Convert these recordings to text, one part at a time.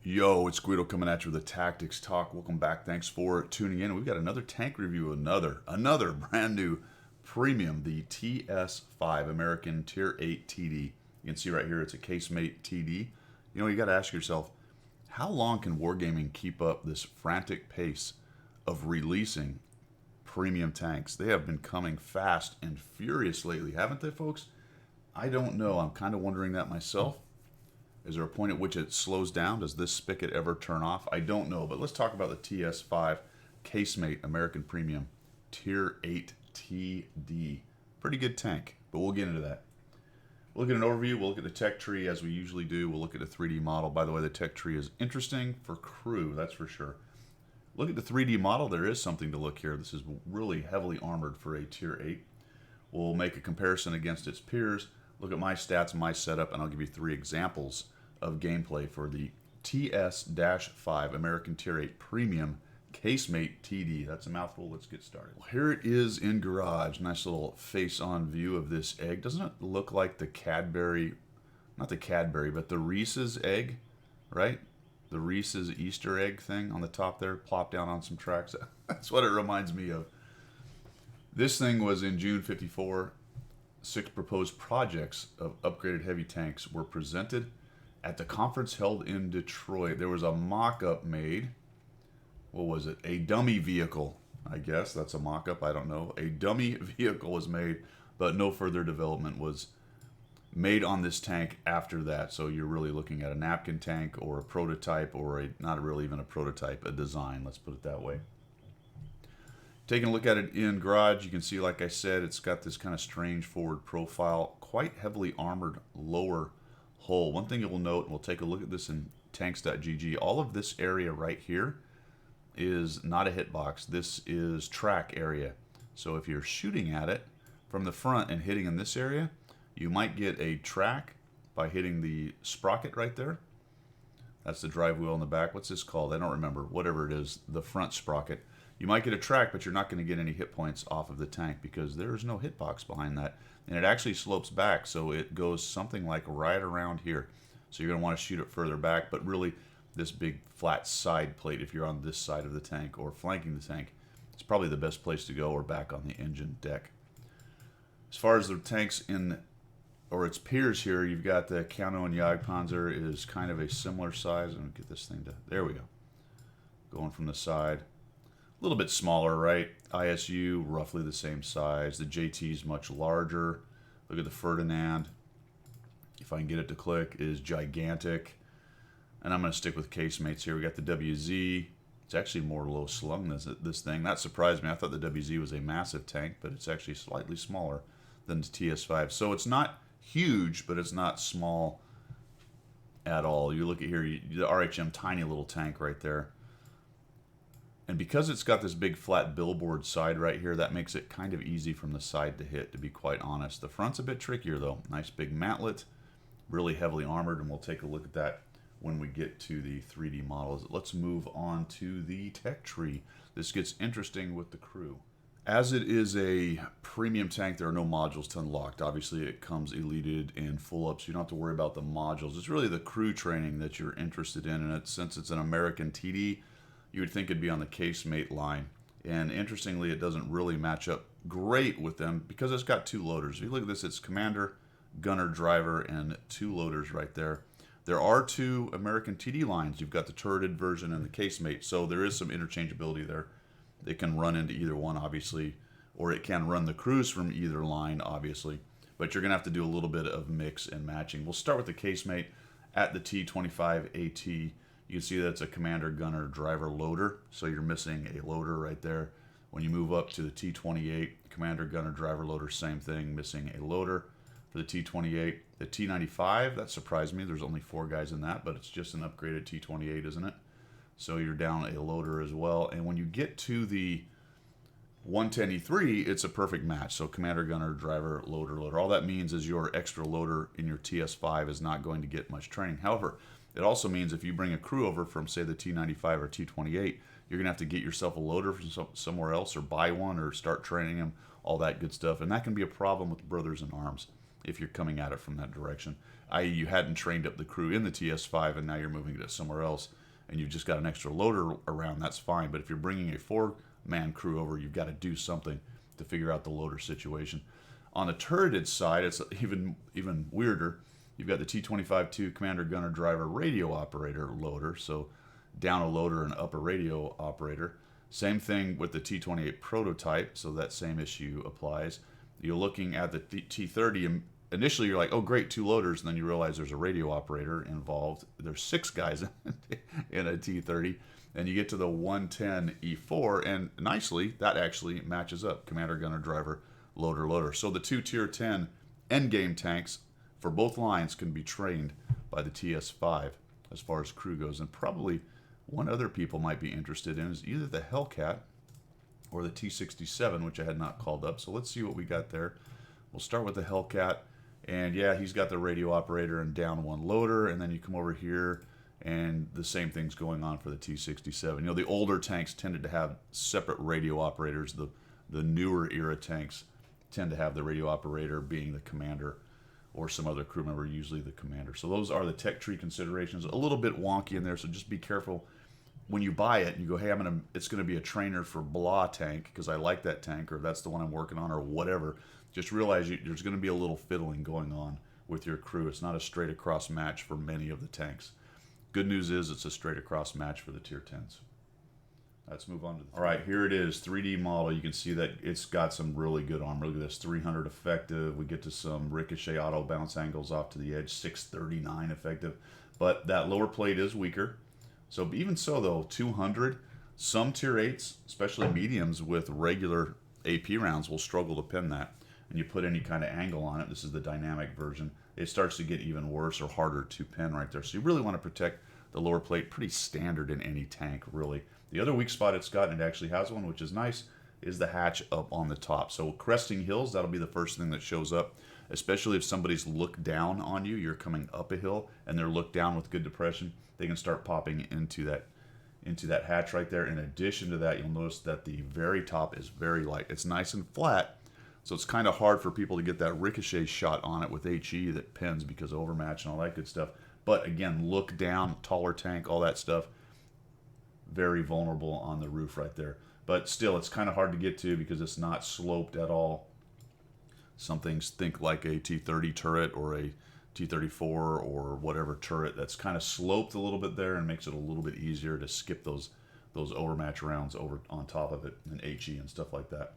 Yo, it's Guido coming at you with a Tactics Talk. Welcome back. Thanks for tuning in. We've got another tank review, another brand new premium, the TS-5 American Tier 8 TD. You can see right here it's a casemate TD. You know, you got to ask yourself, how long can Wargaming keep up this frantic pace of releasing premium tanks? They have been coming fast and furious lately, haven't they, folks? I don't know. I'm kind of wondering that myself. Is there a point at which it slows down? Does this spigot ever turn off? I don't know, but let's talk about the TS-5 Casemate American Premium Tier 8 TD. Pretty good tank, but we'll get into that. We'll look at an overview. We'll look at the tech tree as we usually do. We'll look at a 3D model. By the way, the tech tree is interesting for crew, that's for sure. Look at the 3D model. There is something to look here. This is really heavily armored for a Tier 8. We'll make a comparison against its peers. Look at my stats, my setup, and I'll give you 3 examples of gameplay for the TS-5 American Tier 8 Premium Casemate TD. That's a mouthful. Let's get started. Well, here it is in garage. Nice little face-on view of this egg. Doesn't it look like the Cadbury, not the Cadbury, but the Reese's egg, right? The Reese's Easter egg thing on the top there, plopped down on some tracks. That's what it reminds me of. This thing was in June 54. 6 proposed projects of upgraded heavy tanks were presented at the conference held in Detroit. There was a mock-up made. What was it? A dummy vehicle. I guess that's a mock-up. I don't know. A dummy vehicle was made, but no further development was made on this tank after that. So you're really looking at a napkin tank or a prototype, or not really even a prototype, a design. Let's put it that way. Taking a look at it in garage, you can see, like I said, it's got this kind of strange forward profile, quite heavily armored lower hull. One thing you will note, and we'll take a look at this in tanks.gg, all of this area right here is not a hitbox. This is track area. So if you're shooting at it from the front and hitting in this area, you might get a track by hitting the sprocket right there. That's the drive wheel in the back. What's this called? I don't remember. Whatever it is, the front sprocket. You might get a track, but you're not going to get any hit points off of the tank because there is no hitbox behind that. And it actually slopes back, so it goes something like right around here. So you're going to want to shoot it further back, but really this big flat side plate, if you're on this side of the tank or flanking the tank, it's probably the best place to go, or back on the engine deck. As far as the tanks or its peers here, you've got the Kano and Jagdpanzer is kind of a similar size. I'm going to get this thing to, there we go. Going from the side. A little bit smaller, right? ISU, roughly the same size. The JT is much larger. Look at the Ferdinand. If I can get it to click, is gigantic. And I'm going to stick with casemates here. We got the WZ. It's actually more low slung than this thing. That surprised me. I thought the WZ was a massive tank, but it's actually slightly smaller than the TS-5. So it's not huge, but it's not small at all. You look at here, the RHM, tiny little tank right there. And because it's got this big flat billboard side right here, that makes it kind of easy from the side to hit, to be quite honest. The front's a bit trickier though. Nice big mantlet, really heavily armored, and we'll take a look at that when we get to the 3D models. Let's move on to the tech tree. This gets interesting with the crew. As it is a premium tank, there are no modules to unlock. Obviously, it comes eleated and full up, so you don't have to worry about the modules. It's really the crew training that you're interested in, and since it's an American TD, you would think it'd be on the casemate line. And interestingly, it doesn't really match up great with them because it's got 2 loaders. If you look at this, it's commander, gunner, driver, and 2 loaders right there. There are 2 American TD lines. You've got the turreted version and the casemate, so there is some interchangeability there. It can run into either one, obviously, or it can run the crews from either line, obviously. But you're going to have to do a little bit of mix and matching. We'll start with the casemate at the T25AT. You can see that it's a commander, gunner, driver, loader. So you're missing a loader right there. When you move up to the T28, commander, gunner, driver, loader, same thing, missing a loader. For the T28, the T95, that surprised me. There's only 4 guys in that, but it's just an upgraded T28, isn't it? So you're down a loader as well. And when you get to the 110E3, it's a perfect match. So commander, gunner, driver, loader. All that means is your extra loader in your TS-5 is not going to get much training. However, it also means if you bring a crew over from, say, the T95 or T28, you're going to have to get yourself a loader from somewhere else, or buy one, or start training them, all that good stuff. And that can be a problem with brothers in arms. if you're coming at it from that direction. I.e., you hadn't trained up the crew in the TS-5 and now you're moving it somewhere else and you've just got an extra loader around, that's fine. But if you're bringing a 4-man crew over, you've got to do something to figure out the loader situation. On the turreted side, it's even weirder. You've got the T-25-2 commander, gunner, driver, radio operator loader. So down a loader and up a radio operator. Same thing with the T-28 prototype, so that same issue applies. You're looking at the T-30, and initially you're like, oh great, 2 loaders, and then you realize there's a radio operator involved. There's 6 guys in a T-30, and you get to the 110 E4, and nicely, that actually matches up. Commander, gunner, driver, loader, loader. So the 2 Tier 10 endgame tanks for both lines can be trained by the TS-5 as far as crew goes, and probably one other people might be interested in is either the Hellcat or the T-67, which I had not called up. So let's see what we got there. We'll start with the Hellcat. And yeah, he's got the radio operator and down 1 loader. And then you come over here and the same thing's going on for the T-67. You know, the older tanks tended to have separate radio operators. The newer era tanks tend to have the radio operator being the commander or some other crew member, usually the commander. So those are the tech tree considerations. A little bit wonky in there, so just be careful when you buy it and you go, hey, it's going to be a trainer for blah tank because I like that tank, or that's the one I'm working on, or whatever. Just realize there's going to be a little fiddling going on with your crew. It's not a straight across match for many of the tanks. Good news is it's a straight across match for the Tier 10s. Let's move on to the... All right, here it is, 3D model. You can see that it's got some really good armor. Look at this, 300 effective. We get to some ricochet auto bounce angles off to the edge, 639 effective. But that lower plate is weaker. So even so, though, 200, some Tier 8s, especially mediums with regular AP rounds, will struggle to pin that. And you put any kind of angle on it, this is the dynamic version, it starts to get even worse or harder to pin right there. So you really want to protect the lower plate. Pretty standard in any tank, really. The other weak spot it's got, and it actually has one, which is nice, is the hatch up on the top. So cresting hills, that'll be the first thing that shows up, especially if somebody's looked down on you. You're coming up a hill, and they're looked down with good depression. They can start popping into that hatch right there. In addition to that, you'll notice that the very top is very light. It's nice and flat, so it's kind of hard for people to get that ricochet shot on it with HE that pins because of overmatch and all that good stuff. But again, look down, taller tank, all that stuff. Very vulnerable on the roof right there. But still, it's kind of hard to get to because it's not sloped at all. Some things think like a T-30 turret or a T-34 or whatever turret that's kind of sloped a little bit there and makes it a little bit easier to skip those overmatch rounds over on top of it and HE and stuff like that.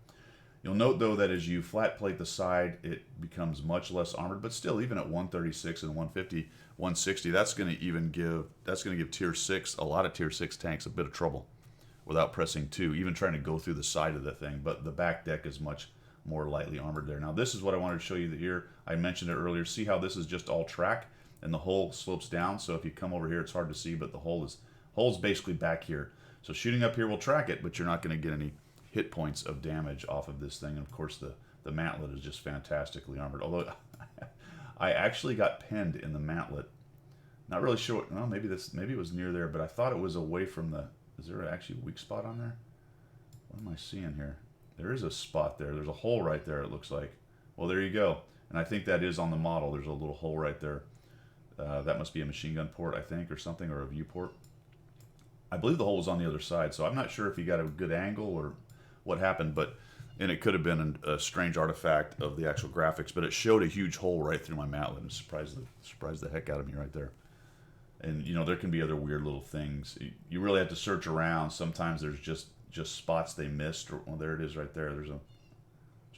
You'll note though that as you flat plate the side, it becomes much less armored, but still, even at 136 and 150, 160, that's going to give Tier 6, a lot of Tier 6 tanks, a bit of trouble without pressing 2, even trying to go through the side of the thing. But the back deck is much more lightly armored there. Now this is what I wanted to show you here. I mentioned it earlier. See how this is just all track and the hole slopes down. So if you come over here, it's hard to see, but the hole's basically back here. So shooting up here will track it, but you're not going to get any hit points of damage off of this thing. And of course the mantlet is just fantastically armored. Although I actually got pinned in the mantlet. Not really sure. Well, maybe it was near there, but I thought it was away from the... Is there actually a weak spot on there? What am I seeing here? There is a spot there. There's a hole right there, it looks like. Well, there you go. And I think that is on the model. There's a little hole right there. That must be a machine gun port, I think, or something, or a viewport. I believe the hole was on the other side, so I'm not sure if he got a good angle or what happened, and it could have been a strange artifact of the actual graphics, but it showed a huge hole right through my mantlet and surprised the heck out of me right there. And, you know, there can be other weird little things. You really have to search around. Sometimes there's just spots they missed. Well, there it is right there. There's a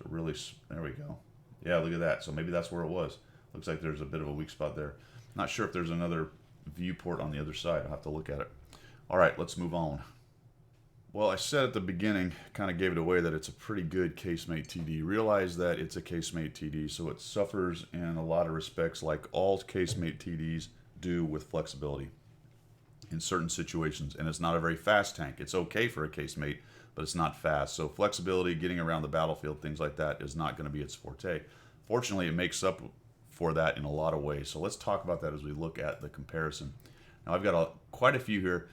really... There we go. Yeah, look at that. So maybe that's where it was. Looks like there's a bit of a weak spot there. Not sure if there's another viewport on the other side. I'll have to look at it. All right, let's move on. Well, I said at the beginning, kind of gave it away, that it's a pretty good casemate TD. Realize that it's a casemate TD, so it suffers in a lot of respects like all casemate TDs do with flexibility in certain situations. And it's not a very fast tank. It's okay for a casemate, but it's not fast. So flexibility, getting around the battlefield, things like that is not going to be its forte. Fortunately, it makes up for that in a lot of ways. So let's talk about that as we look at the comparison. Now, I've got quite a few here.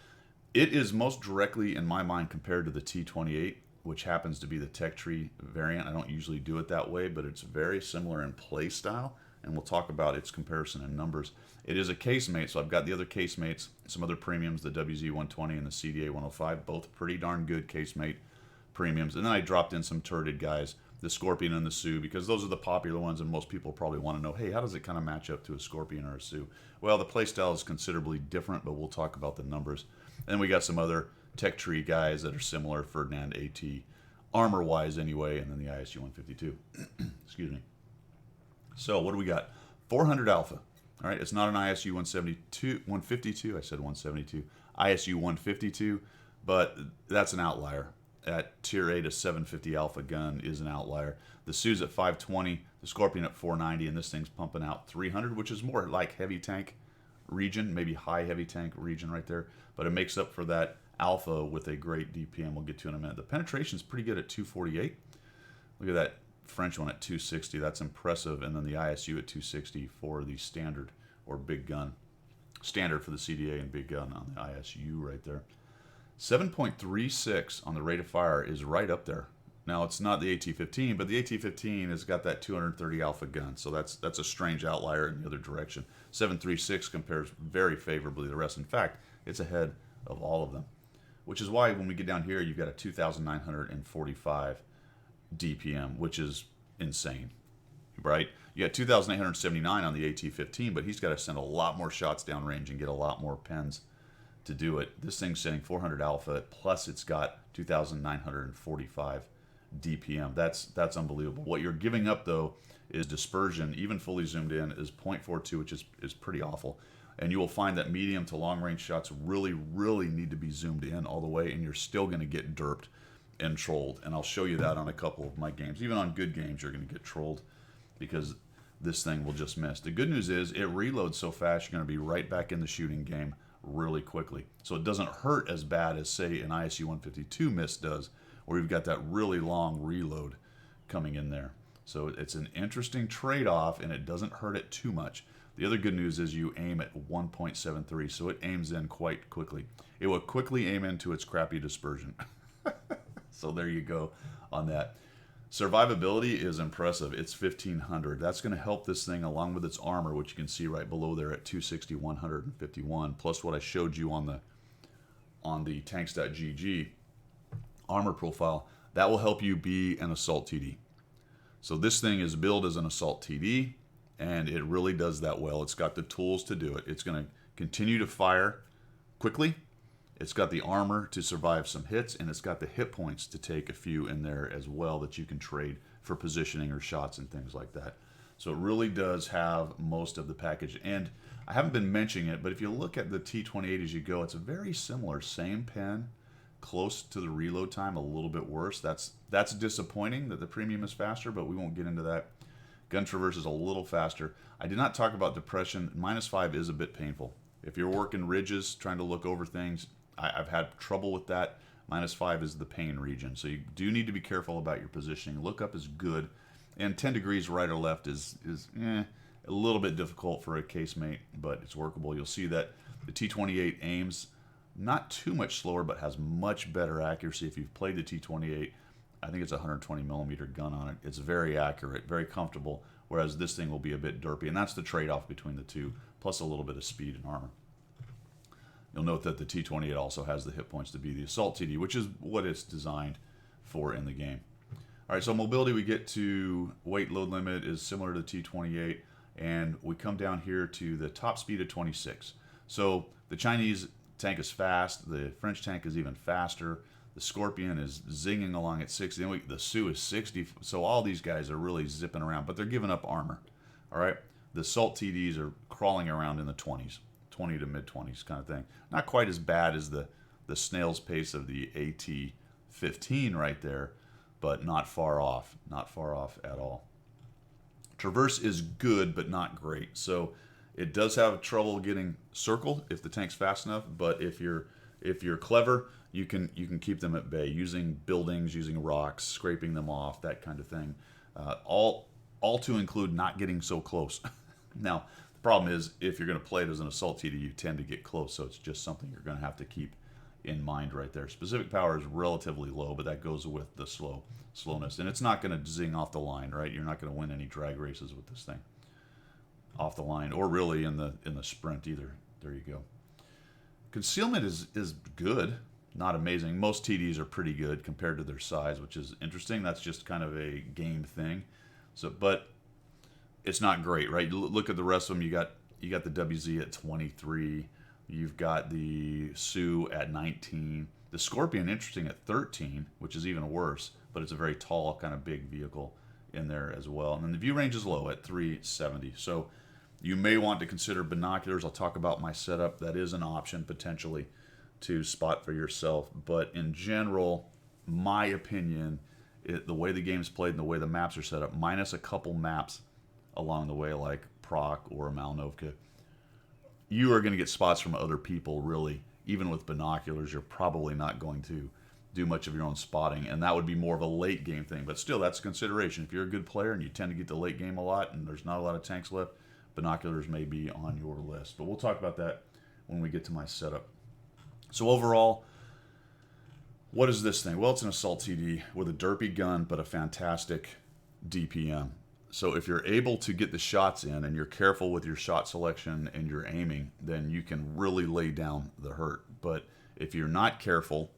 It is most directly, in my mind, compared to the T-28, which happens to be the tech tree variant. I don't usually do it that way, but it's very similar in play style. and we'll talk about its comparison in numbers. It is a casemate, so I've got the other casemates, some other premiums, the WZ-120 and the CDA-105, both pretty darn good casemate premiums. And then I dropped in some turreted guys, the Scorpion and the Sioux, because those are the popular ones, and most people probably want to know, hey, how does it kind of match up to a Scorpion or a Sioux? Well, the playstyle is considerably different, but we'll talk about the numbers. And then we got some other tech tree guys that are similar, Ferdinand AT, armor-wise anyway, and then the ISU-152. Excuse me. So what do we got? 400 alpha. All right, it's not an ISU-152. I said 172. ISU-152, but that's an outlier. At tier 8, a 750 alpha gun is an outlier. The Sioux's at 520, the Scorpion at 490, and this thing's pumping out 300, which is more like heavy tank region, maybe high heavy tank region right there. But it makes up for that alpha with a great DPM we'll get to in a minute. The penetration's pretty good at 248. Look at that French one at 260. That's impressive. And then the ISU at 260 for the standard or big gun. Standard for the CDA and big gun on the ISU right there. 7.36 on the rate of fire is right up there. Now, it's not the AT-15, but the AT-15 has got that 230 alpha gun, so that's a strange outlier in the other direction. 7.36 compares very favorably to the rest. In fact, it's ahead of all of them, which is why when we get down here, you've got a 2,945 DPM, which is insane, right? You got 2,879 on the AT-15, but he's got to send a lot more shots downrange and get a lot more pens to do it. This thing's sending 400 alpha, plus it's got 2,945 DPM. That's unbelievable. What you're giving up, though, is dispersion. Even fully zoomed in is 0.42, which is pretty awful. And you will find that medium to long-range shots really, really need to be zoomed in all the way, and you're still going to get derped and trolled. And I'll show you that on a couple of my games. Even on good games, you're going to get trolled because this thing will just miss. The good news is it reloads so fast, you're going to be right back in the shooting game really quickly. So it doesn't hurt as bad as, say, an ISU-152 miss does, where you've got that really long reload coming in there. So it's an interesting trade-off, and it doesn't hurt it too much. The other good news is you aim at 1.73, so it aims in quite quickly. It will quickly aim into its crappy dispersion. So there you go on that. Survivability is impressive. It's 1,500. That's going to help this thing along with its armor, which you can see right below there at 260, 151, plus what I showed you on the tanks.gg armor profile. That will help you be an assault TD. So this thing is billed as an assault TD, and it really does that well. It's got the tools to do it. It's going to continue to fire quickly. It's got the armor to survive some hits, and it's got the hit points to take a few in there as well that you can trade for positioning or shots and things like that. So it really does have most of the package. And I haven't been mentioning it, but if you look at the T28 as you go, it's a very similar, same pen, close to the reload time, a little bit worse. That's disappointing that the premium is faster, but we won't get into that. Gun traverse is a little faster. I did not talk about depression. -5 is a bit painful. If you're working ridges, trying to look over things, I've had trouble with that. -5 is the pain region. So you do need to be careful about your positioning. Look up is good. And 10 degrees right or left is a little bit difficult for a casemate, but it's workable. You'll see that the T28 aims not too much slower, but has much better accuracy. If you've played the T28, I think it's a 120 millimeter gun on it. It's very accurate, very comfortable, whereas this thing will be a bit derpy. And that's the trade-off between the two, plus a little bit of speed and armor. You'll note that the T28 also has the hit points to be the assault TD, which is what it's designed for in the game. All right, so mobility, we get to weight load limit is similar to the T28, and we come down here to the top speed of 26. So the Chinese tank is fast, the French tank is even faster, the Scorpion is zinging along at 60, and the Sioux is 60, so all these guys are really zipping around, but they're giving up armor. All right, the assault TDs are crawling around in the 20s. 20 to mid-20s kind of thing. Not quite as bad as the snail's pace of the AT-15 right there, but not far off. Not far off at all. Traverse is good, but not great. So it does have trouble getting circled if the tank's fast enough, but if you're clever, you can keep them at bay using buildings, using rocks, scraping them off, that kind of thing. All to include not getting so close. Now, the problem is, if you're going to play it as an assault TD, you tend to get close, so it's just something you're going to have to keep in mind right there. Specific power is relatively low, but that goes with the slowness, and it's not going to zing off the line, right? You're not going to win any drag races with this thing. off the line, or really in the sprint either. There you go. Concealment is good, not amazing. Most TDs are pretty good compared to their size, which is interesting. That's just kind of a game thing. So, but it's not great, right? Look at the rest of them. You got the WZ at 23. You've got the Sioux at 19. The Scorpion, interesting, at 13, which is even worse, but it's a very tall, kind of big vehicle in there as well. And then the view range is low at 370. So you may want to consider binoculars. I'll talk about my setup. That is an option potentially to spot for yourself. But in general, my opinion, the way the game's played and the way the maps are set up, minus a couple maps along the way like Proc or Malnovka, you are going to get spots from other people, really. Even with binoculars, you're probably not going to do much of your own spotting, and that would be more of a late game thing. But still, that's a consideration. If you're a good player and you tend to get the late game a lot and there's not a lot of tanks left, binoculars may be on your list. But we'll talk about that when we get to my setup. So overall, what is this thing? Well, it's an assault TD with a derpy gun, but a fantastic DPM. So if you're able to get the shots in and you're careful with your shot selection and your aiming, then you can really lay down the hurt. But if you're not careful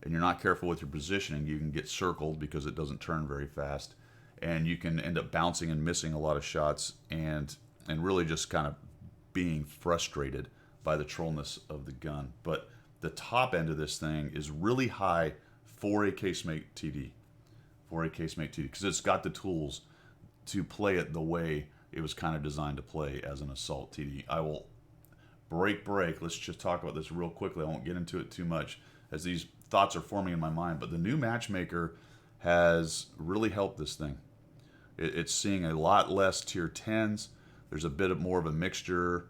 and you're not careful with your positioning, you can get circled because it doesn't turn very fast, and you can end up bouncing and missing a lot of shots and really just kind of being frustrated by the trollness of the gun. But the top end of this thing is really high for a casemate TD, because it's got the tools to play it the way it was kind of designed to play as an assault TD. I will break. Let's just talk about this real quickly. I won't get into it too much as these thoughts are forming in my mind. But the new matchmaker has really helped this thing. It's seeing a lot less tier 10s. There's a bit more of a mixture.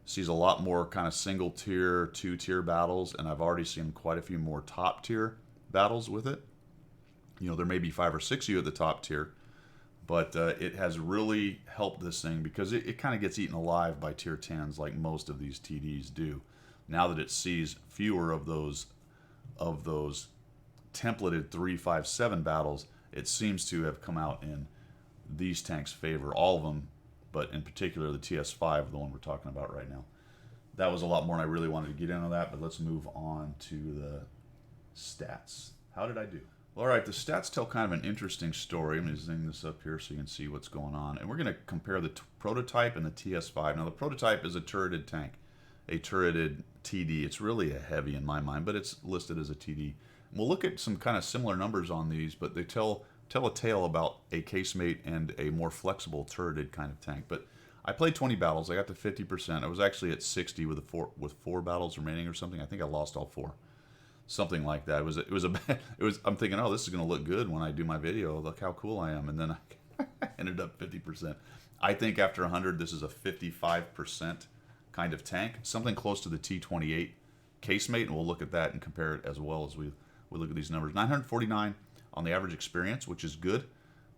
Sees a lot more kind of single tier, 2-tier battles, and I've already seen quite a few more top tier battles with it. You know, there may be 5 or 6 of you at the top tier, but it has really helped this thing because it kind of gets eaten alive by tier 10s like most of these TDs do. Now that it sees fewer of those templated 3, 5, 7 battles, it seems to have come out in these tanks' favor. All of them, but in particular the TS-5, the one we're talking about right now. That was a lot more and I really wanted to get into that, but let's move on to the stats. How did I do? All right, the stats tell kind of an interesting story. I'm going to zoom this up here so you can see what's going on. And we're going to compare the prototype and the TS-5. Now, the prototype is a turreted tank, a turreted TD. It's really a heavy in my mind, but it's listed as a TD. And we'll look at some kind of similar numbers on these, but they tell a tale about a casemate and a more flexible turreted kind of tank. But I played 20 battles. I got to 50%. I was actually at 60 with 4 battles remaining or something. I think I lost all 4. Something like that. I'm thinking, oh, this is going to look good when I do my video. Look how cool I am. And then I ended up 50%. I think after 100, this is a 55% kind of tank. Something close to the T28 casemate. And we'll look at that and compare it as well as we look at these numbers. 949 on the average experience, which is good.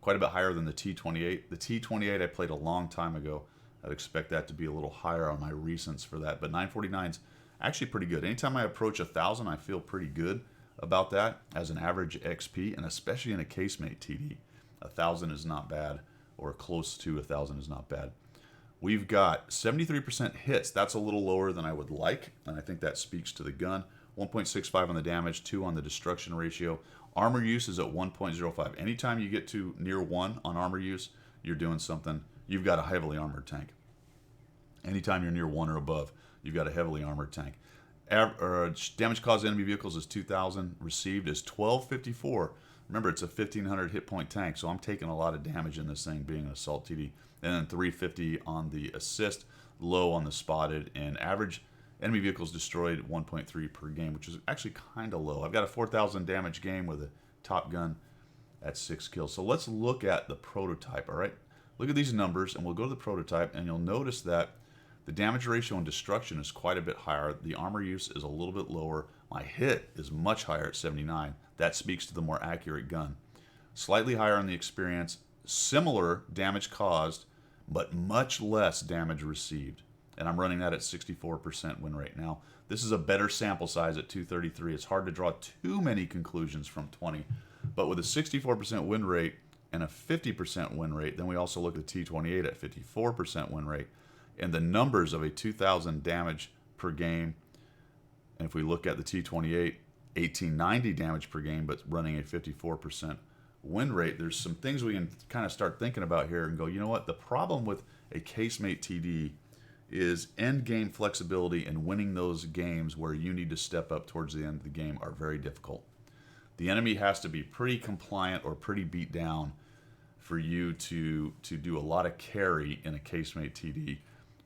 Quite a bit higher than the T28. The T28 I played a long time ago. I'd expect that to be a little higher on my recents for that. But 949's actually pretty good. Anytime I approach 1,000, I feel pretty good about that as an average XP, and especially in a casemate TD. 1,000 is not bad, or close to 1,000 is not bad. We've got 73% hits. That's a little lower than I would like, and I think that speaks to the gun. 1.65 on the damage, 2 on the destruction ratio. Armor use is at 1.05. Anytime you get to near 1 on armor use, you're doing something. You've got a heavily armored tank. Anytime you're near 1 or above, you've got a heavily armored tank. Damage caused enemy vehicles is 2,000. Received is 1,254. Remember, it's a 1,500 hit point tank, so I'm taking a lot of damage in this thing being an assault TD. And then 350 on the assist, low on the spotted, and average enemy vehicles destroyed 1.3 per game, which is actually kind of low. I've got a 4,000 damage game with a top gun at 6 kills. So let's look at the prototype, all right? Look at these numbers, and we'll go to the prototype, and you'll notice that the damage ratio and destruction is quite a bit higher. The armor use is a little bit lower. My hit is much higher at 79. That speaks to the more accurate gun. Slightly higher on the experience. Similar damage caused, but much less damage received. And I'm running that at 64% win rate. Now, this is a better sample size at 233. It's hard to draw too many conclusions from 20. But with a 64% win rate, and a 50% win rate. Then we also look at the T-28 at 54% win rate. And the numbers of a 2,000 damage per game, and if we look at the T-28, 1890 damage per game, but running a 54% win rate, there's some things we can kind of start thinking about here and go, you know what? The problem with a casemate TD is end game flexibility, and winning those games where you need to step up towards the end of the game are very difficult. The enemy has to be pretty compliant or pretty beat down for you to do a lot of carry in a casemate TD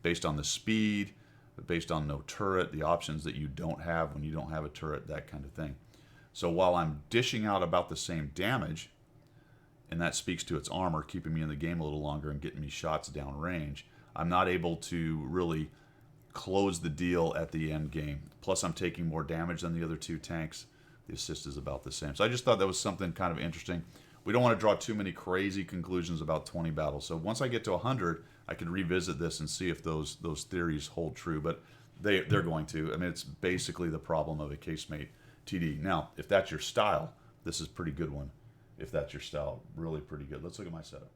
based on the speed, based on no turret, the options that you don't have when you don't have a turret, that kind of thing. So while I'm dishing out about the same damage, and that speaks to its armor, keeping me in the game a little longer and getting me shots down range, I'm not able to really close the deal at the end game. Plus, I'm taking more damage than the other two tanks. The assist is about the same. So I just thought that was something kind of interesting. We don't want to draw too many crazy conclusions about 20 battles. So once I get to 100, I could revisit this and see if those theories hold true. But they're going to. I mean, it's basically the problem of a casemate TD. Now, if that's your style, this is a pretty good one. If that's your style, really pretty good. Let's look at my setup.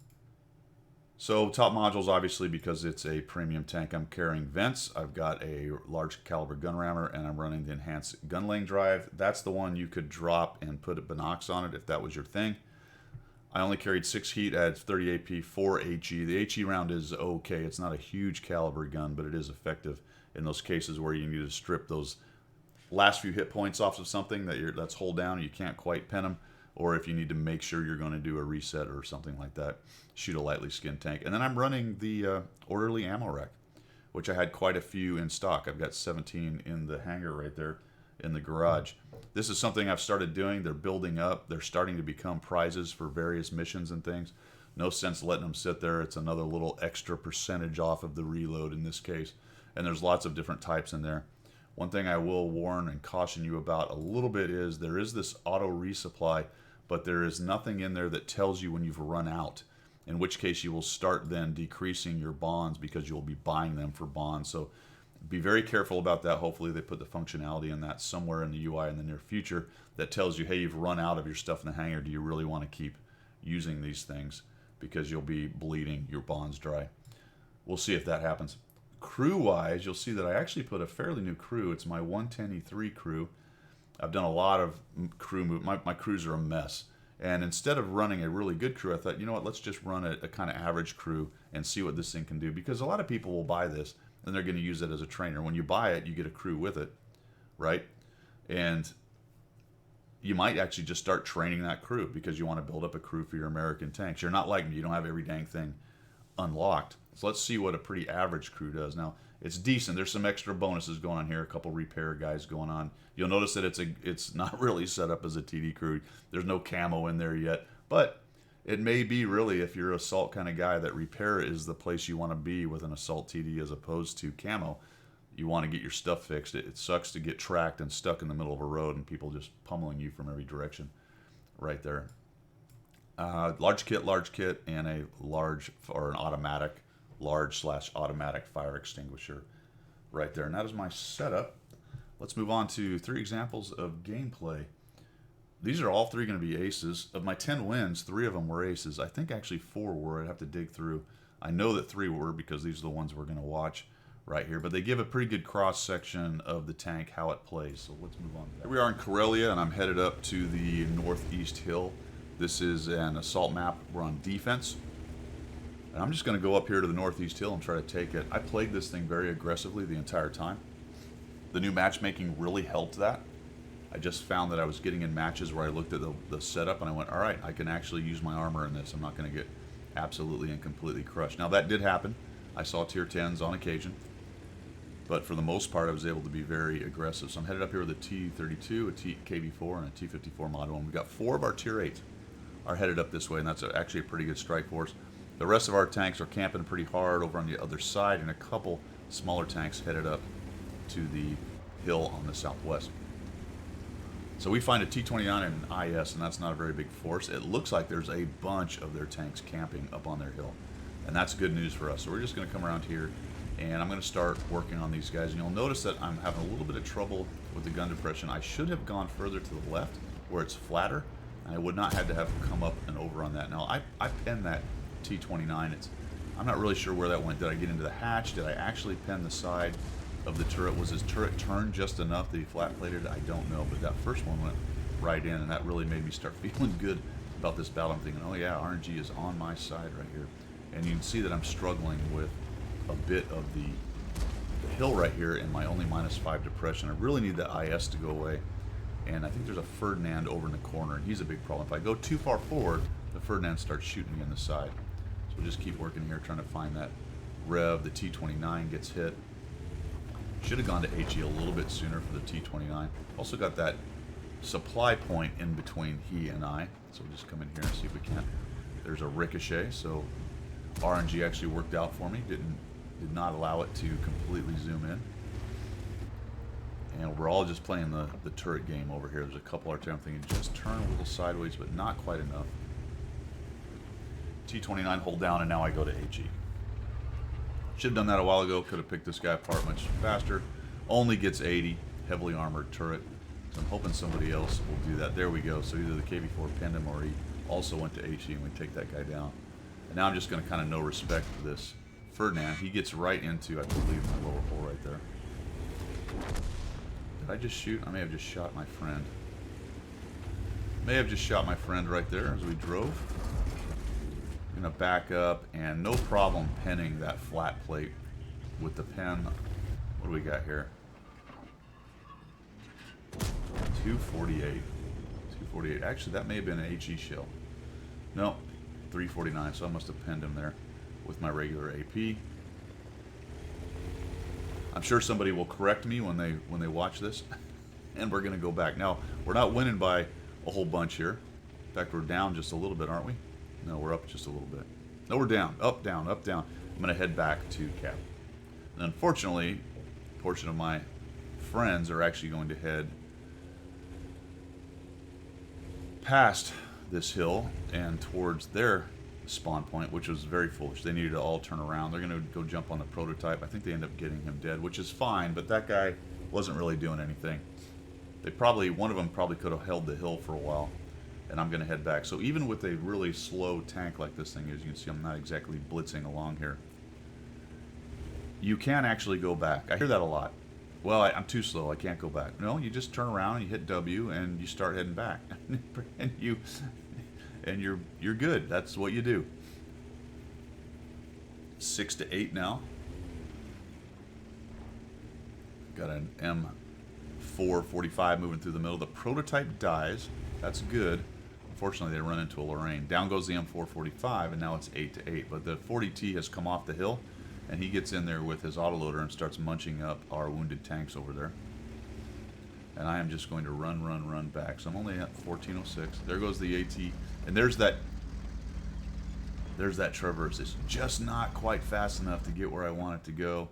So top modules, obviously, because it's a premium tank, I'm carrying vents. I've got a large caliber gun rammer, and I'm running the enhanced gun laying drive. That's the one you could drop and put a binocs on it if that was your thing. I only carried 6 heat, adds 30 AP, 4 HE. The HE round is okay. It's not a huge caliber gun, but it is effective in those cases where you need to strip those last few hit points off of something that's hold down and you can't quite pin them, or if you need to make sure you're going to do a reset or something like that, shoot a lightly skinned tank. And then I'm running the orderly ammo rack, which I had quite a few in stock. I've got 17 in the hangar right there in the garage. This is something I've started doing. They're building up. They're starting to become prizes for various missions and things. No sense letting them sit there. It's another little extra percentage off of the reload in this case. And there's lots of different types in there. One thing I will warn and caution you about a little bit is there is this auto resupply, but there is nothing in there that tells you when you've run out, in which case you will start then decreasing your bonds because you'll be buying them for bonds. So be very careful about that. Hopefully they put the functionality in that somewhere in the UI in the near future that tells you, hey, you've run out of your stuff in the hangar. Do you really want to keep using these things? Because you'll be bleeding your bonds dry. We'll see if that happens. Crew-wise, you'll see that I actually put a fairly new crew. It's my 110E3 crew. I've done a lot of crew move. My crews are a mess. And instead of running a really good crew, I thought, you know what, let's just run a kind of average crew and see what this thing can do. Because a lot of people will buy this and they're going to use it as a trainer. When you buy it, you get a crew with it, right? And you might actually just start training that crew because you want to build up a crew for your American tanks. You're not like me. You don't have every dang thing unlocked. So let's see what a pretty average crew does. Now, it's decent. There's some extra bonuses going on here. A couple repair guys going on. You'll notice that it's not really set up as a TD crew. There's no camo in there yet. But it may be really, if you're an assault kind of guy, that repair is the place you want to be with an assault TD as opposed to camo. You want to get your stuff fixed. It sucks to get tracked and stuck in the middle of a road and people just pummeling you from every direction right there. Large kit, and a large, or an automatic, large/automatic fire extinguisher right there. And that is my setup. Let's move on to 3 examples of gameplay. These are all 3 going to be aces. Of my 10 wins, 3 of them were aces. I think actually 4 were. I'd have to dig through. I know that 3 were because these are the ones we're going to watch right here. But they give a pretty good cross-section of the tank, how it plays. So let's move on to that. Here we are in Karelia, and I'm headed up to the northeast hill. This is an assault map. We're on defense. And I'm just going to go up here to the northeast hill and try to take it. I played this thing very aggressively the entire time. The new matchmaking really helped that. I just found that I was getting in matches where I looked at the setup and I went, all right, I can actually use my armor in this. I'm not going to get absolutely and completely crushed. Now, that did happen. I saw tier 10s on occasion. But for the most part, I was able to be very aggressive. So I'm headed up here with a T-32, a KV-4, and a T-54 model. And we've got 4 of our tier 8s are headed up this way, and that's actually a pretty good strike force. The rest of our tanks are camping pretty hard over on the other side, and a couple smaller tanks headed up to the hill on the southwest. So we find a T-29 and an IS, and that's not a very big force. It looks like there's a bunch of their tanks camping up on their hill, and that's good news for us. So we're just going to come around here, and I'm going to start working on these guys. And you'll notice that I'm having a little bit of trouble with the gun depression. I should have gone further to the left where it's flatter. I would not have to have come up and over on that. Now, I pinned that T-29. I'm not really sure where that went. Did I get into the hatch? Did I actually pin the side of the turret? Was his turret turned just enough that he flat-plated? I don't know, but that first one went right in, and that really made me start feeling good about this battle. I'm thinking, oh yeah, RNG is on my side right here. And you can see that I'm struggling with a bit of the hill right here in my only -5 depression. I really need the IS to go away. And I think there's a Ferdinand over in the corner, and he's a big problem. If I go too far forward, the Ferdinand starts shooting me in the side. So we'll just keep working here, trying to find that rev. The T-29 gets hit. Should have gone to HE a little bit sooner for the T-29. Also got that supply point in between he and I. So we'll just come in here and see if we can. There's a ricochet, so RNG actually worked out for me. Did not allow it to completely zoom in. And we're all just playing the turret game over here. There's a couple RT. I'm thinking just turn a little sideways, but not quite enough. T-29 hold down, and now I go to HE. Should have done that a while ago. Could have picked this guy apart much faster. Only gets 80. Heavily armored turret. So I'm hoping somebody else will do that. There we go. So either the KV-4 pinned him, or he also went to HE and we take that guy down. And now I'm just going to kind of no respect for this Ferdinand. He gets right into, I believe, my lower hole right there. Did I just shoot? I may have just shot my friend. May have just shot my friend right there as we drove. I'm going to back up, and no problem pinning that flat plate with the pin. What do we got here? 248. 248. Actually, that may have been an HE shell. No, 349, so I must have pinned him there with my regular AP. I'm sure somebody will correct me when they watch this, and we're going to go back. Now, we're not winning by a whole bunch here. In fact, we're down just a little bit, aren't we? No, we're up just a little bit. No, we're down. Up, down, up, down. I'm going to head back to cap. And unfortunately, a portion of my friends are actually going to head past this hill and towards their spawn point, which was very foolish. They needed to all turn around. They're going to go jump on the prototype. I think they end up getting him dead, which is fine, but that guy wasn't really doing anything. One of them probably could have held the hill for a while, and I'm going to head back. So even with a really slow tank like this thing is, you can see I'm not exactly blitzing along here. You can actually go back. I hear that a lot. Well, I'm too slow. I can't go back. No, you just turn around, you hit W, and you start heading back, and you're good. That's what you do. 6 to 8 now. Got an M445 moving through the middle. The prototype dies. That's good. Unfortunately, they run into a Lorraine. Down goes the M445, and now it's 8 to 8. But the 40T has come off the hill, and he gets in there with his autoloader and starts munching up our wounded tanks over there. And I am just going to run back. So I'm only at 1406. There goes the AT. And there's that traverse. It's just not quite fast enough to get where I want it to go.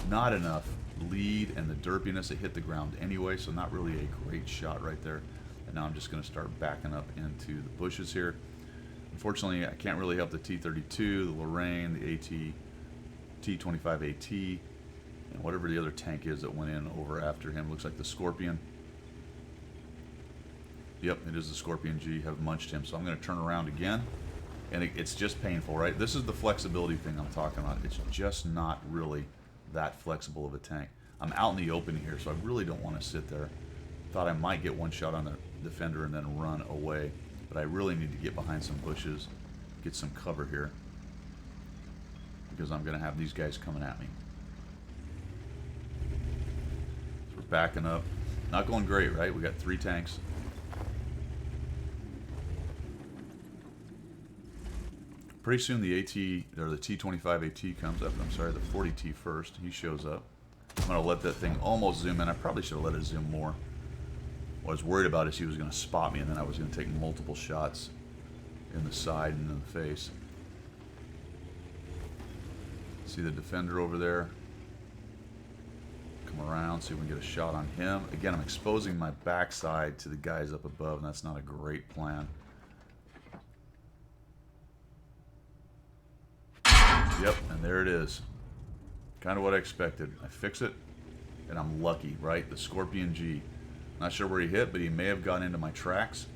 Not enough lead, and the derpiness, it hit the ground anyway, so not really a great shot right there. And now I'm just going to start backing up into the bushes here. Unfortunately, I can't really help the T-32, the Lorraine, the AT, T-25 AT, and whatever the other tank is that went in over after him. Looks like the Scorpion. Yep, it is the Scorpion G. Have munched him, so I'm going to turn around again. And it's just painful, right? This is the flexibility thing I'm talking about. It's just not really that flexible of a tank. I'm out in the open here, so I really don't want to sit there. Thought I might get one shot on the defender and then run away. But I really need to get behind some bushes, get some cover here, because I'm going to have these guys coming at me. So we're backing up. Not going great, right? We got 3 tanks. Pretty soon the AT, or the T-25 AT comes up. I'm sorry, the 40T first. He shows up. I'm going to let that thing almost zoom in. I probably should have let it zoom more. What I was worried about is he was going to spot me, and then I was going to take multiple shots in the side and in the face. See the defender over there? Come around, see if we can get a shot on him. Again, I'm exposing my backside to the guys up above, and that's not a great plan. Yep, and there it is. Kind of what I expected. I fix it, and I'm lucky, right? The Scorpion G Not sure where he hit, but he may have gone into my tracks.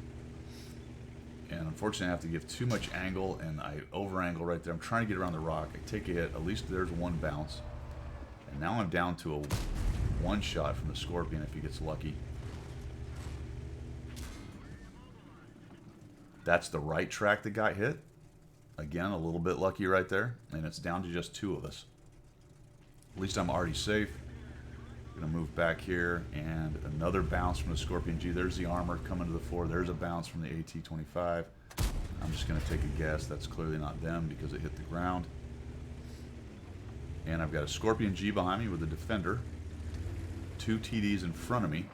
And unfortunately, I have to give too much angle, and I over-angle right there. I'm trying to get around the rock. I take a hit. At least there's one bounce. And now I'm down to a one shot from the Scorpion if he gets lucky. That's the right track that got hit. Again, a little bit lucky right there. And it's down to just two of us. At least I'm already safe. Gonna move back here, and another bounce from the Scorpion G. There's the armor coming to the fore. There's a bounce from the AT-25. I'm just gonna take a guess. That's clearly not them because it hit the ground. And I've got a Scorpion G behind me with a Defender, two TDs in front of me,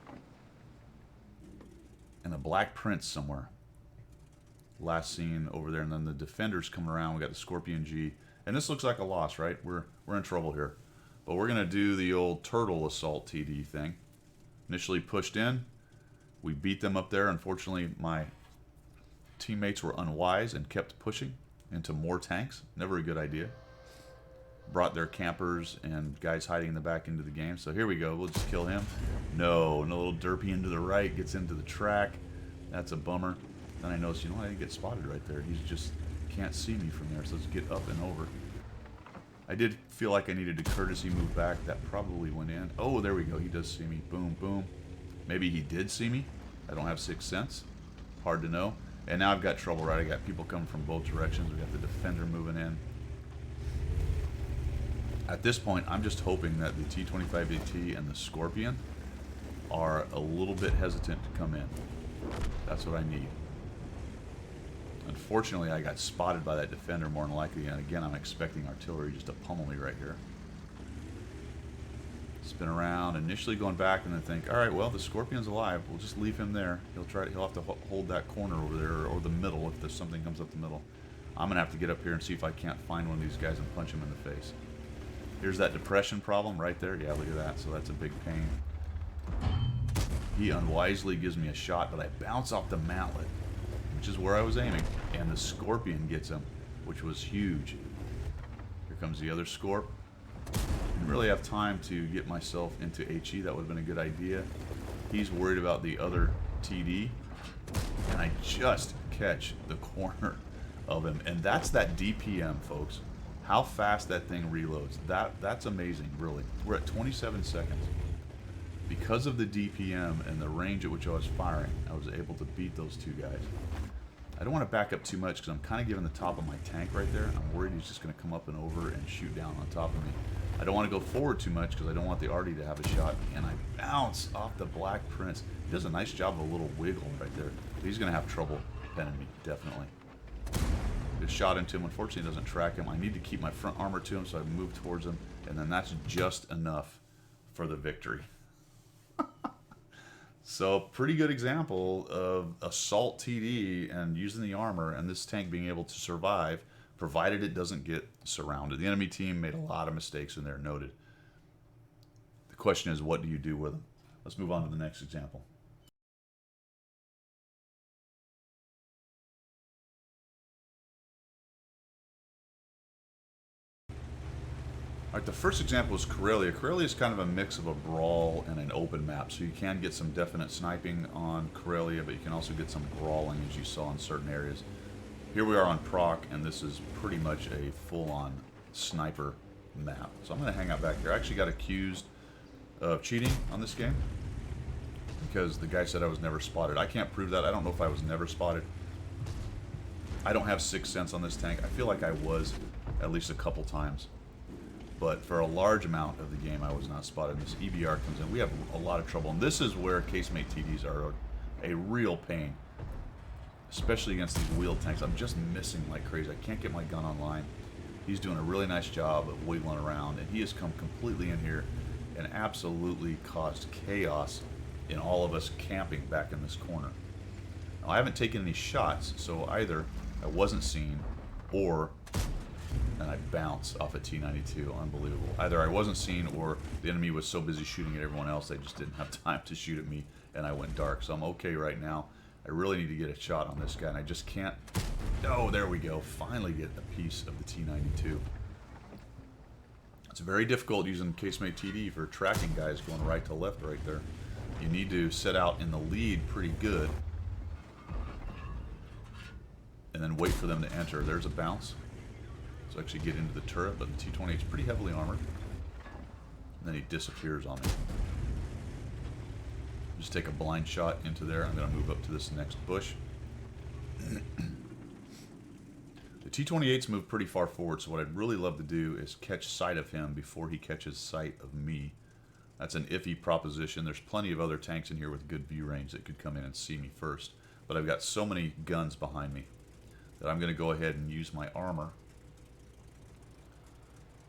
and a Black Prince somewhere. Last seen over there, and then the Defender's coming around. We got the Scorpion G, and this looks like a loss, right? We're in trouble here. But we're going to do the old turtle assault TD thing. Initially pushed in. We beat them up there. Unfortunately, my teammates were unwise and kept pushing into more tanks. Never a good idea. Brought their campers and guys hiding in the back into the game. So here we go. We'll just kill him. No, and a little derpy into the right. Gets into the track. That's a bummer. Then I noticed, you know what? I didn't get spotted right there. He's just can't see me from there. So let's get up and over. I did feel like I needed to courtesy move back. That probably went in. Oh, there we go. He does see me. Boom, boom. Maybe he did see me. I don't have sixth sense. Hard to know. And now I've got trouble, right? I got people coming from both directions. We got the Defender moving in. At this point, I'm just hoping that the T-25AT and the Scorpion are a little bit hesitant to come in. That's what I need. Unfortunately, I got spotted by that Defender more than likely, and again, I'm expecting artillery just to pummel me right here. Spin around, initially going back, and then think, all right, well, the Scorpion's alive. We'll just leave him there. He'll have to hold that corner over there, or the middle if there's something comes up the middle. I'm gonna have to get up here and see if I can't find one of these guys and punch him in the face. Here's that depression problem right there. Yeah, look at that. So that's a big pain. He unwisely gives me a shot, but I bounce off the mantlet, which is where I was aiming, and the Scorpion gets him, which was huge. Here comes the other Scorp. Didn't really have time to get myself into HE. That would have been a good idea. He's worried about the other TD, and I just catch the corner of him. And that's that DPM, folks. How fast that thing reloads. That's amazing, really. We're at 27 seconds. Because of the DPM and the range at which I was firing, I was able to beat those two guys. I don't want to back up too much because I'm kind of giving the top of my tank right there. I'm worried he's just going to come up and over and shoot down on top of me. I don't want to go forward too much because I don't want the Artie to have a shot. And I bounce off the Black Prince. He does a nice job of a little wiggle right there. He's going to have trouble pinning me, definitely. Just shot into him. Unfortunately, it doesn't track him. I need to keep my front armor to him, so I move towards him. And then that's just enough for the victory. So, pretty good example of assault TD and using the armor and this tank being able to survive, provided it doesn't get surrounded. The enemy team made a lot of mistakes in there, noted. The question is, what do you do with them? Let's move on to the next example. All right, the first example is Karelia. Karelia is kind of a mix of a brawl and an open map, so you can get some definite sniping on Karelia, but you can also get some brawling, as you saw in certain areas. Here we are on Proc, and this is pretty much a full-on sniper map. So I'm going to hang out back here. I actually got accused of cheating on this game because the guy said I was never spotted. I can't prove that. I don't know if I was never spotted. I don't have sixth sense on this tank. I feel like I was at least a couple times. But for a large amount of the game, I was not spotted. This EBR comes in. We have a lot of trouble. And this is where casemate TDs are a real pain, especially against these wheeled tanks. I'm just missing like crazy. I can't get my gun online. He's doing a really nice job of wiggling around, and he has come completely in here and absolutely caused chaos in all of us camping back in this corner. Now, I haven't taken any shots, so either I wasn't seen or... and I bounce off a T-92. Unbelievable. Either I wasn't seen or the enemy was so busy shooting at everyone else they just didn't have time to shoot at me, and I went dark. So I'm okay right now. I really need to get a shot on this guy, and I just can't. Oh, there we go. Finally get a piece of the T-92. It's very difficult using casemate TD for tracking guys going right to left right there. You need to set out in the lead pretty good. And then wait for them to enter. There's a bounce. So actually get into the turret, but the T-28 is pretty heavily armored. And then he disappears on me. Just take a blind shot into there. I'm going to move up to this next bush. The T-28s move pretty far forward, so what I'd really love to do is catch sight of him before he catches sight of me. That's an iffy proposition. There's plenty of other tanks in here with good view range that could come in and see me first. But I've got so many guns behind me that I'm going to go ahead and use my armor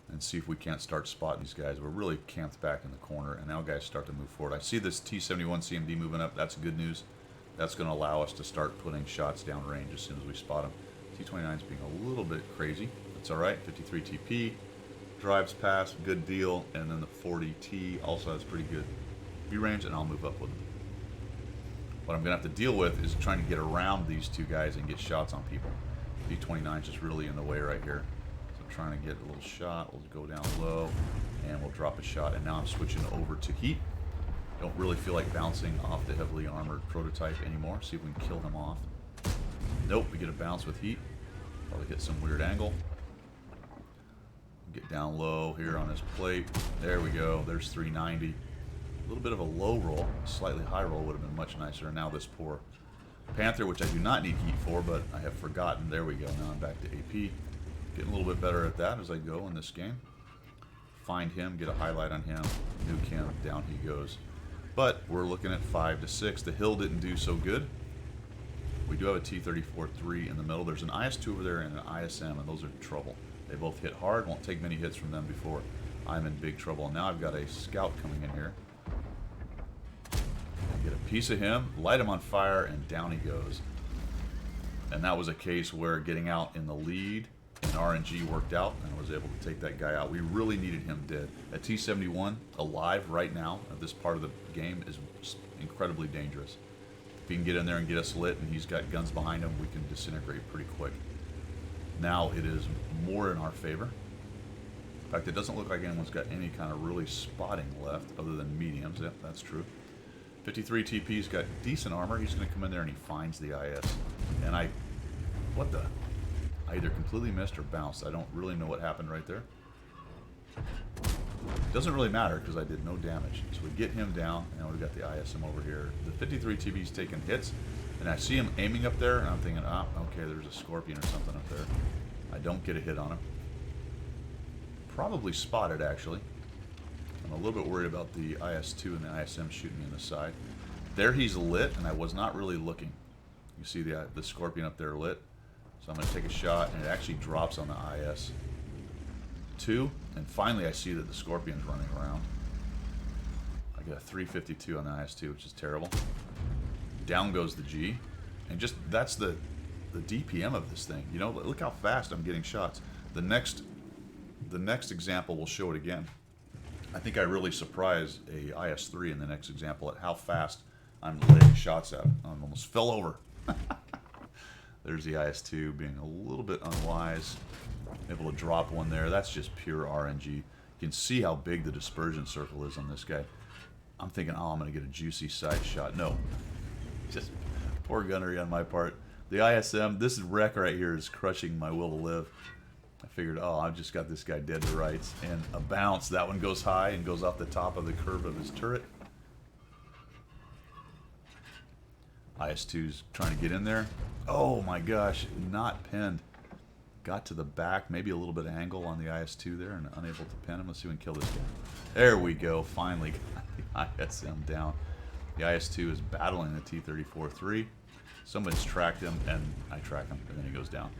and see if we can't start spotting these guys. We're really camped back in the corner, and now guys start to move forward. I see this T-71 CMD moving up. That's good news. That's going to allow us to start putting shots down range as soon as we spot them. T-29 is being a little bit crazy. That's all right. 53 TP. Drives past. Good deal. And then the 40T also has pretty good view range, and I'll move up with them. What I'm going to have to deal with is trying to get around these two guys and get shots on people. T-29 is just really in the way right here. So I'm trying to get a little shot. We'll go down low, and we'll drop a shot. And now I'm switching over to heat. Don't really feel like bouncing off the heavily armored prototype anymore. See if we can kill him off. Nope, we get a bounce with heat. Probably hit some weird angle. Get down low here on his plate. There we go. There's 390. A little bit of a low roll. A slightly high roll would have been much nicer. And now this poor Panther, which I do not need heat for, but I have forgotten. There we go. Now I'm back to AP. Getting a little bit better at that as I go in this game. Find him, get a highlight on him, nuke him, down he goes. But we're looking at 5 to 6. The hill didn't do so good. We do have a T-34-3 in the middle. There's an IS-2 over there and an ISM, and those are trouble. They both hit hard. Won't take many hits from them before I'm in big trouble. And now I've got a scout coming in here. I get a piece of him, light him on fire, and down he goes. And that was a case where getting out in the lead and RNG worked out, and I was able to take that guy out. We really needed him dead. A T-71 alive right now at this part of the game is incredibly dangerous. If he can get in there and get us lit and he's got guns behind him, we can disintegrate pretty quick. Now it is more in our favor. In fact, it doesn't look like anyone's got any kind of really spotting left other than mediums. Yep, that's true. 53 TP's got decent armor. He's going to come in there and he finds the IS. And I either completely missed or bounced. I don't really know what happened right there. It doesn't really matter because I did no damage. So we get him down, and we've got the ISM over here. The 53 TP's taking hits, and I see him aiming up there, and I'm thinking, ah, okay, there's a Scorpion or something up there. I don't get a hit on him. Probably spotted, actually. I'm a little bit worried about the IS-2 and the ISM shooting me in the side. There he's lit, and I was not really looking. You see the Scorpion up there lit. So I'm going to take a shot, and it actually drops on the IS-2. And finally, I see that the Scorpion's running around. I got a 352 on the IS-2, which is terrible. Down goes the G. And just, that's the DPM of this thing. You know, look how fast I'm getting shots. The next example will show it again. I think I really surprised a IS-3 in the next example at how fast I'm laying shots at. I almost fell over. There's the IS-2 being a little bit unwise. Able to drop one there. That's just pure RNG. You can see how big the dispersion circle is on this guy. I'm thinking, oh, I'm going to get a juicy side shot. No. Just poor gunnery on my part. The ISM, this wreck right here is crushing my will to live. I figured, oh, I've just got this guy dead to rights. And a bounce. That one goes high and goes off the top of the curve of his turret. IS-2's trying to get in there. Oh my gosh, not pinned. Got to the back, maybe a little bit of angle on the IS-2 there and unable to pin him. Let's see if we can kill this guy. There we go, finally got the ISM down. The IS-2 is battling the T-34-3. Somebody's tracked him and I track him and then he goes down.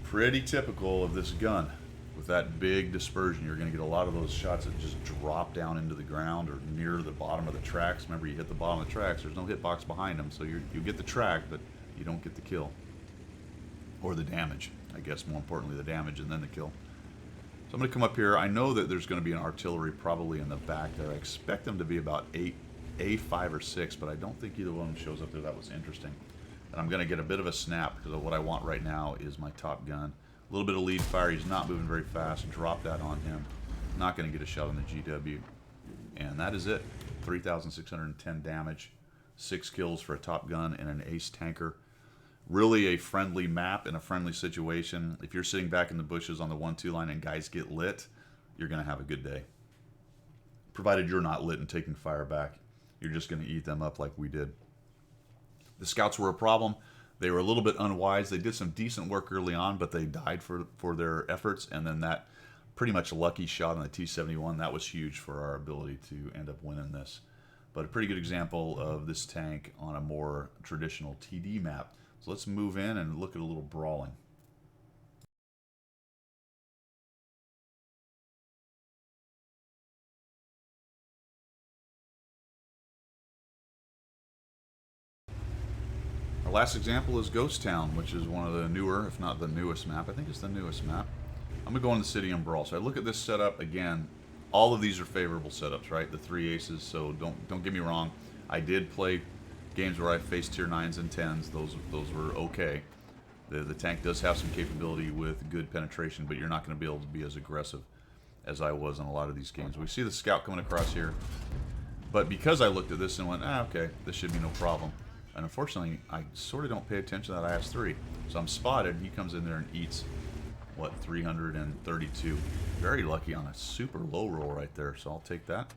Pretty typical of this gun. With that big dispersion, you're going to get a lot of those shots that just drop down into the ground or near the bottom of the tracks. Remember, you hit the bottom of the tracks, there's no hitbox behind them, so you get the track, but you don't get the kill. Or the damage. I guess more importantly, the damage and then the kill. So I'm going to come up here. I know that there's going to be an artillery probably in the back there. I expect them to be about 5 or 6, but I don't think either one of them shows up there. That was interesting. And I'm going to get a bit of a snap because of what I want right now is my top gun. A little bit of lead fire. He's not moving very fast. Drop that on him. Not going to get a shot on the GW. And that is it. 3,610 damage, 6 kills for a top gun and an ace tanker. Really a friendly map in a friendly situation. If you're sitting back in the bushes on the 1-2 line and guys get lit, you're going to have a good day. Provided you're not lit and taking fire back, you're just going to eat them up like we did. The scouts were a problem. They were a little bit unwise. They did some decent work early on, but they died for their efforts. And then that pretty much lucky shot on the T-71, that was huge for our ability to end up winning this. But a pretty good example of this tank on a more traditional TD map. So let's move in and look at a little brawling. Our last example is Ghost Town, which is one of the newer, if not the newest map. I think it's the newest map. I'm going to go in the city and brawl. So I look at this setup again. All of these are favorable setups, right? The 3 aces, so don't get me wrong. I did play games where I faced tier 9s and 10s. Those were okay. The tank does have some capability with good penetration, but you're not going to be able to be as aggressive as I was in a lot of these games. We see the scout coming across here, but because I looked at this and went, okay, this should be no problem. And unfortunately, I sort of don't pay attention to that IS-3. So I'm spotted, and he comes in there and eats, what, 332. Very lucky on a super low roll right there, so I'll take that.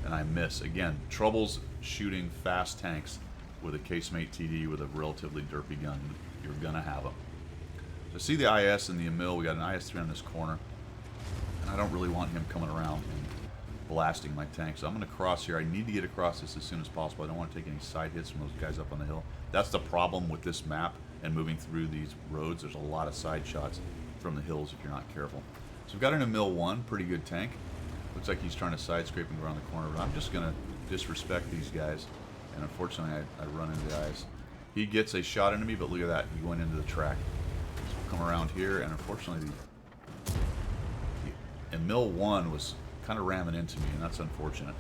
And I miss. Again, troubles shooting fast tanks with a casemate TD with a relatively derpy gun. You're going to have them. So see the IS in the Emil. We got an IS-3 on this corner. And I don't really want him coming around and blasting my tank. So I'm going to cross here. I need to get across this as soon as possible. I don't want to take any side hits from those guys up on the hill. That's the problem with this map and moving through these roads. There's a lot of side shots from the hills if you're not careful. So we've got an Emil 1, pretty good tank. Looks like he's trying to side scrape and go around the corner, but I'm just going to disrespect these guys. And unfortunately, I run into the eyes. He gets a shot into me, but look at that. He went into the track. So we'll come around here, and unfortunately, the Emil 1 was kind of ramming into me, and that's unfortunate.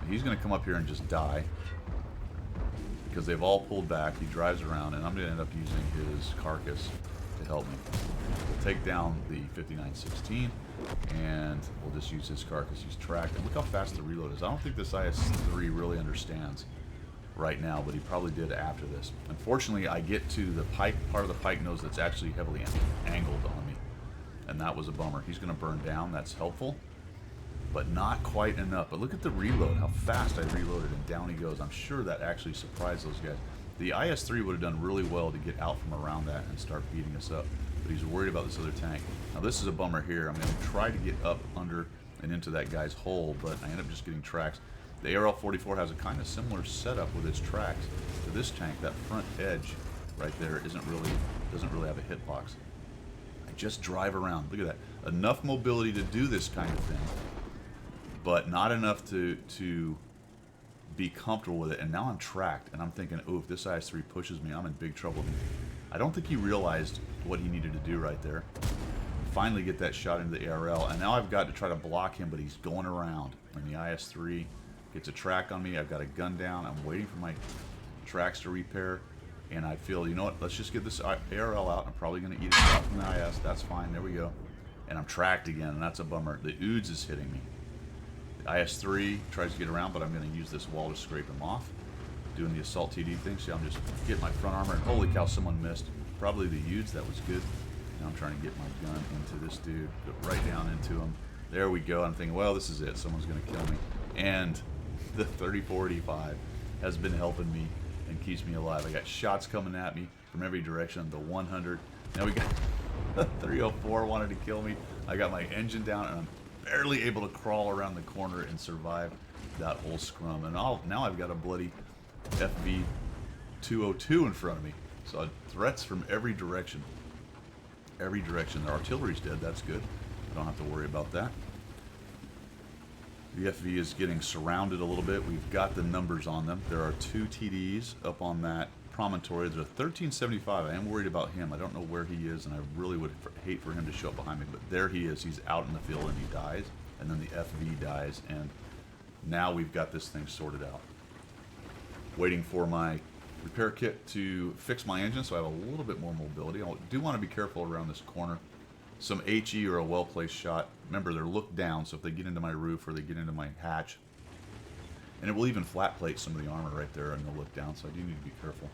But he's going to come up here and just die because they've all pulled back. He drives around, and I'm going to end up using his carcass to help me. We'll take down the 5916, and we'll just use his carcass. He's tracked, and look how fast the reload is. I don't think this IS-3 really understands right now, but he probably did after this. Unfortunately, I get to the pike, part of the pike nose that's actually heavily angled on me, and that was a bummer. He's going to burn down. That's helpful, but not quite enough. But look at the reload, how fast I reloaded, and down he goes. I'm sure that actually surprised those guys. The IS-3 would have done really well to get out from around that and start beating us up, but he's worried about this other tank. Now this is a bummer here. I'm going to try to get up under and into that guy's hole, but I end up just getting tracks. The ARL-44 has a kind of similar setup with its tracks to this tank. That front edge right there doesn't really have a hitbox. I just drive around. Look at that. Enough mobility to do this kind of thing, but not enough to be comfortable with it. And now I'm tracked, and I'm thinking, oh, if this IS-3 pushes me, I'm in big trouble. I don't think he realized what he needed to do right there. Finally get that shot into the ARL, and now I've got to try to block him, but he's going around. And the IS-3 gets a track on me. I've got a gun down. I'm waiting for my tracks to repair, and I feel, you know what, let's just get this ARL out. I'm probably going to eat a shot from the IS. That's fine. There we go. And I'm tracked again, and that's a bummer. The OODS is hitting me. The IS-3 tries to get around, but I'm going to use this wall to scrape him off. Doing the assault TD thing. See, I'm just getting my front armor, and holy cow, someone missed. Probably the OODS. That was good. Now I'm trying to get my gun into this dude. Go right down into him. There we go. I'm thinking, well, this is it. Someone's going to kill me. And the 3485 has been helping me and keeps me alive. I got shots coming at me from every direction. The 100. Now we got the 304 wanted to kill me. I got my engine down, and I'm barely able to crawl around the corner and survive that whole scrum. And now I've got a bloody FV 202 in front of me. So threats from every direction. Every direction. The artillery's dead. That's good. I don't have to worry about that. The FV is getting surrounded a little bit. We've got the numbers on them. There are 2 TDs up on that promontory. There's a 1375. I am worried about him. I don't know where he is, and I really would hate for him to show up behind me. But there he is. He's out in the field, and he dies. And then the FV dies, and now we've got this thing sorted out. Waiting for my repair kit to fix my engine so I have a little bit more mobility. I do want to be careful around this corner. Some HE or a well-placed shot. Remember, they're looked down, so if they get into my roof or they get into my hatch, And it will even flat plate some of the armor right there, and they'll look down, so I do need to be careful.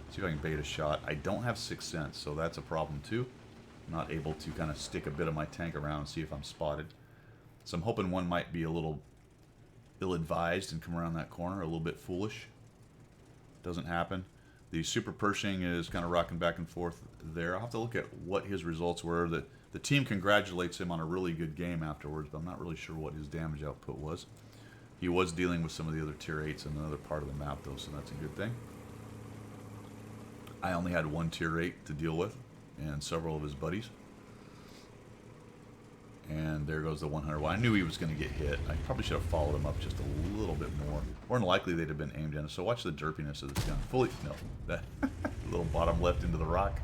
See if I can bait a shot. I don't have Sixth Sense, so that's a problem too. I'm not able to kind of stick a bit of my tank around and see if I'm spotted. So I'm hoping one might be a little ill-advised and come around that corner, a little bit foolish. Doesn't happen. The Super Pershing is kind of rocking back and forth there. I'll have to look at what his results were. The team congratulates him on a really good game afterwards, but I'm not really sure what his damage output was. He was dealing with some of the other tier 8s in another part of the map, though, so that's a good thing. I only had one tier 8 to deal with, and several of his buddies. And there goes the 100. Well, I knew he was going to get hit. I probably should have followed him up just a little bit more. More than likely, they'd have been aimed in. So watch the derpiness of this gun. No, that little bottom left into the rock.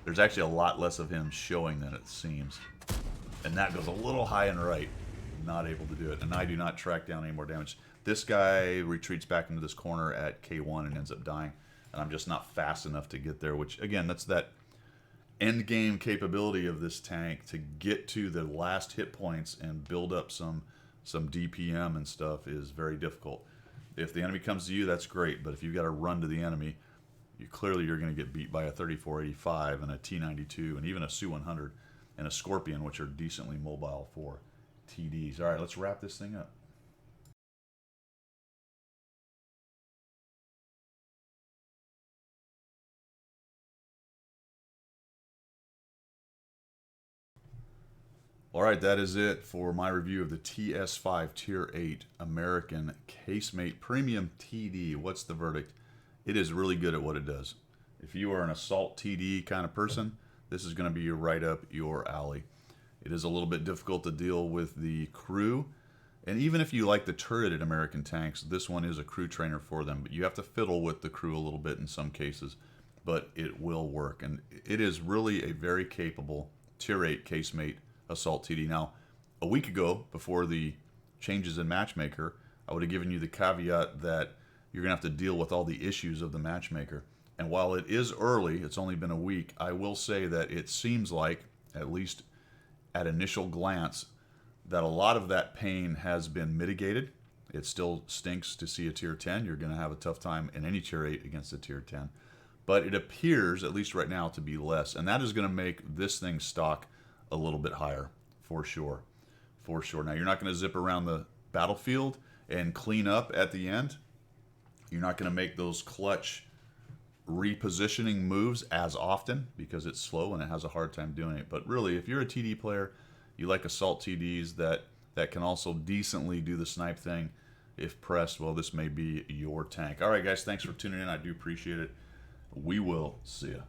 There's actually a lot less of him showing than it seems. And that goes a little high and right. Not able to do it. And I do not track down any more damage. This guy retreats back into this corner at K1 and ends up dying. And I'm just not fast enough to get there, which, again, that's that end game capability of this tank to get to the last hit points and build up some DPM and stuff is very difficult. If the enemy comes to you, that's great, but if you've got to run to the enemy, you're going to get beat by a 3485 and a T92 and even a Su-100 and a Scorpion, which are decently mobile for TDs. All right, let's wrap this thing up. All right, that is it for my review of the TS-5 Tier 8 American Casemate Premium TD. What's the verdict? It is really good at what it does. If you are an assault TD kind of person, this is going to be right up your alley. It is a little bit difficult to deal with the crew, and even if you like the turreted American tanks, this one is a crew trainer for them, but you have to fiddle with the crew a little bit in some cases, but it will work, and it is really a very capable Tier 8 Casemate Assault TD. Now, a week ago, before the changes in Matchmaker, I would have given you the caveat that you're going to have to deal with all the issues of the Matchmaker. And while it is early, it's only been a week, I will say that it seems like, at least at initial glance, that a lot of that pain has been mitigated. It still stinks to see a Tier 10. You're going to have a tough time in any Tier 8 against a Tier 10. But it appears, at least right now, to be less. And that is going to make this thing stock a little bit higher, for sure. For sure. Now, you're not going to zip around the battlefield and clean up at the end. You're not going to make those clutch repositioning moves as often because it's slow and it has a hard time doing it. But really, if you're a TD player, you like assault TDs that can also decently do the snipe thing if pressed, well, this may be your tank. All right, guys, thanks for tuning in. I do appreciate it. We will see ya.